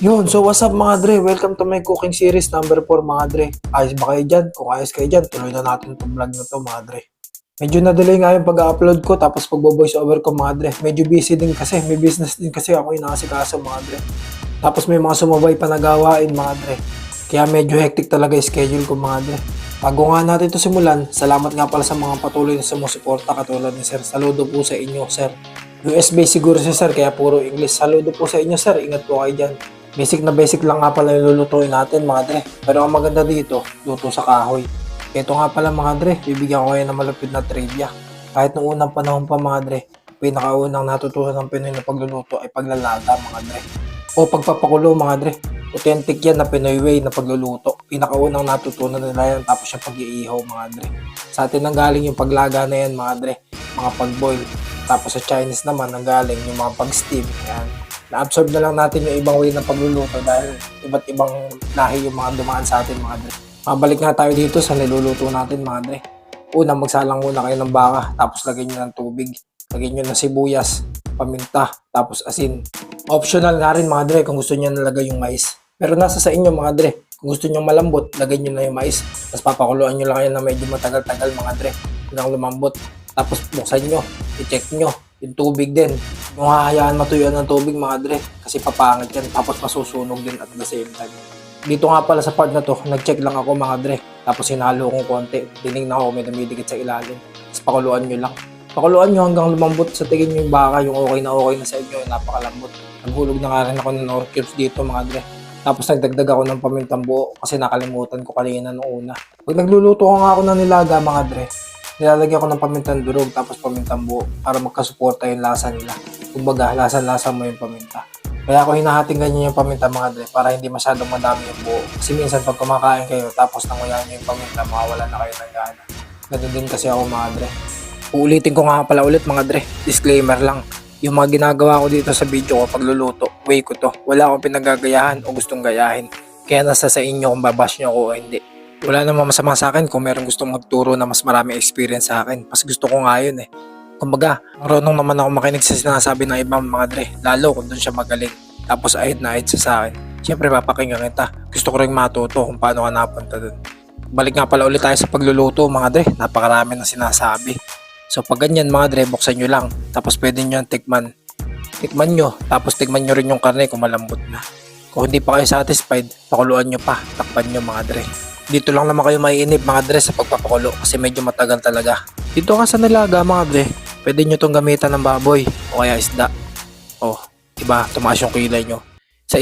Yun, so what's up mga dre? Welcome to my cooking series number 4 mga dre. Ayos ba kayo dyan? Kung ayos kayo dyan, tuloy na natin itong vlog na to mga dre. Medyo na-delay nga yung pag-upload ko tapos pagbo-voice over ko mga dre. Medyo busy din kasi, may business din kasi ako inaasikaso mga dre. Tapos may mga sumabay pa na gawain mga dre. Kaya medyo hectic talaga yung schedule ko mga dre. Bago nga natin ito simulan, salamat nga pala sa mga patuloy na sumusuporta katulad ni Sir. Saludo po sa inyo Sir. US based siguro si Sir kaya puro English. Saludo po sa inyo Sir, ingat po kayo dyan. Basic lang nga pala yung lulutuin natin mga dre. Pero ang maganda dito, luto sa kahoy. Ito nga pala mga dre, bibigyan ko kayo ng malapit na trivia. Kahit noong unang panahon pa mga dre, pinakaunang natutunan ng Pinoy na pagluluto ay paglalaga mga dre. O pagpapakulo mga dre. Authentic yan na Pinoy way na pagluluto. Pinakaunang natutunan nila yan tapos yung pag-iihaw mga dre. Sa atin nanggaling yung paglaga na yan mga dre, mga pag-boil. Tapos sa Chinese naman nanggaling yung mga pag-steam. Yan. Na-absorb na lang natin yung ibang way ng pagluluto dahil iba't ibang lahi yung mga dumaan sa atin mga dre. Mabalik nga tayo dito sa niluluto natin mga dre. Una, magsalang muna kayo ng baka, tapos lagyan nyo ng tubig. Lagyan nyo ng sibuyas, paminta, tapos asin. Optional nga rin mga dre kung gusto nyo nalagay yung mais. Pero nasa sa inyo mga dre. Kung gusto nyo malambot, lagyan nyo na yung mais. Tapos papakuluan nyo lang yan na medyo matagal-tagal mga dre. Hanggang lumambot. Tapos buksan nyo, i-check nyo. Yung tubig din. Yung hahayaan matuyuan ng tubig mga dre. Kasi papangit yan. Tapos masusunog din at the same time. Dito nga pala sa part na to, nag-check lang ako mga dre. Tapos hinalo kong konti. Tinignan ko may dumidikit sa ilalim. Tapos pakuluan nyo lang. Pakuluan nyo hanggang lumambot sa tingin nyo yung baka. Yung okay na sa inyo. Napakalambot. Naghulog na nga rin ako ng nor cubes dito mga dre. Tapos nagdagdag ako ng pamintang buo kasi nakalimutan ko kanina noong una. Pag nagluluto ko nga ako ng nilaga mga dre, nilalagyan ko ng pamintang durog tapos pamintang buo para magkasuporta yung lasa nila. Kumbaga, lasa-lasa mo yung paminta. Kaya ako hinahating ganyan yung paminta mga dre para hindi masyadong madami yung buo. Kasi minsan pag kumakain kayo tapos nanguyan nyo yung paminta, mawawala na kayo ng gana. Ganun din kasi ako mga dre. Uulitin ko nga pala ulit mga dre. Disclaimer lang. Yung mga ginagawa ko dito sa video ko pagluluto, way ko to. Wala akong pinagagayahan o gustong gayahin. Kaya nasa sa inyo kung babash nyo ako o hindi. Wala namang masama sa akin kung meron gustong magturo na mas maraming experience sa akin. Mas gusto ko nga yun eh. Kumbaga, marunong naman ako makinig sa sinasabi ng ibang mga dre. Lalo kung doon siya magaling. Tapos ahit na ahit siya sa akin. Siyempre papakinggan kita. Gusto ko rin matuto kung paano ka napunta doon. Balik nga pala ulit tayo sa pagluluto mga dre. Napakarami ng sinasabi. So pag ganyan mga dre, buksan nyo lang. Tapos pwede nyo yung tikman. Tikman nyo. Tapos tikman nyo rin yung karne kung malambot na. Kung hindi pa kayo satisfied, pakuluan nyo pa. Takpan nyo mga dre. Dito lang naman kayo maiinip mga dre sa pagpapakulo kasi medyo matagal talaga. Dito ka sa nilaga mga dre, pwede nyo itong gamitan ng baboy o kaya isda. O, diba, tumaas yung kilay nyo.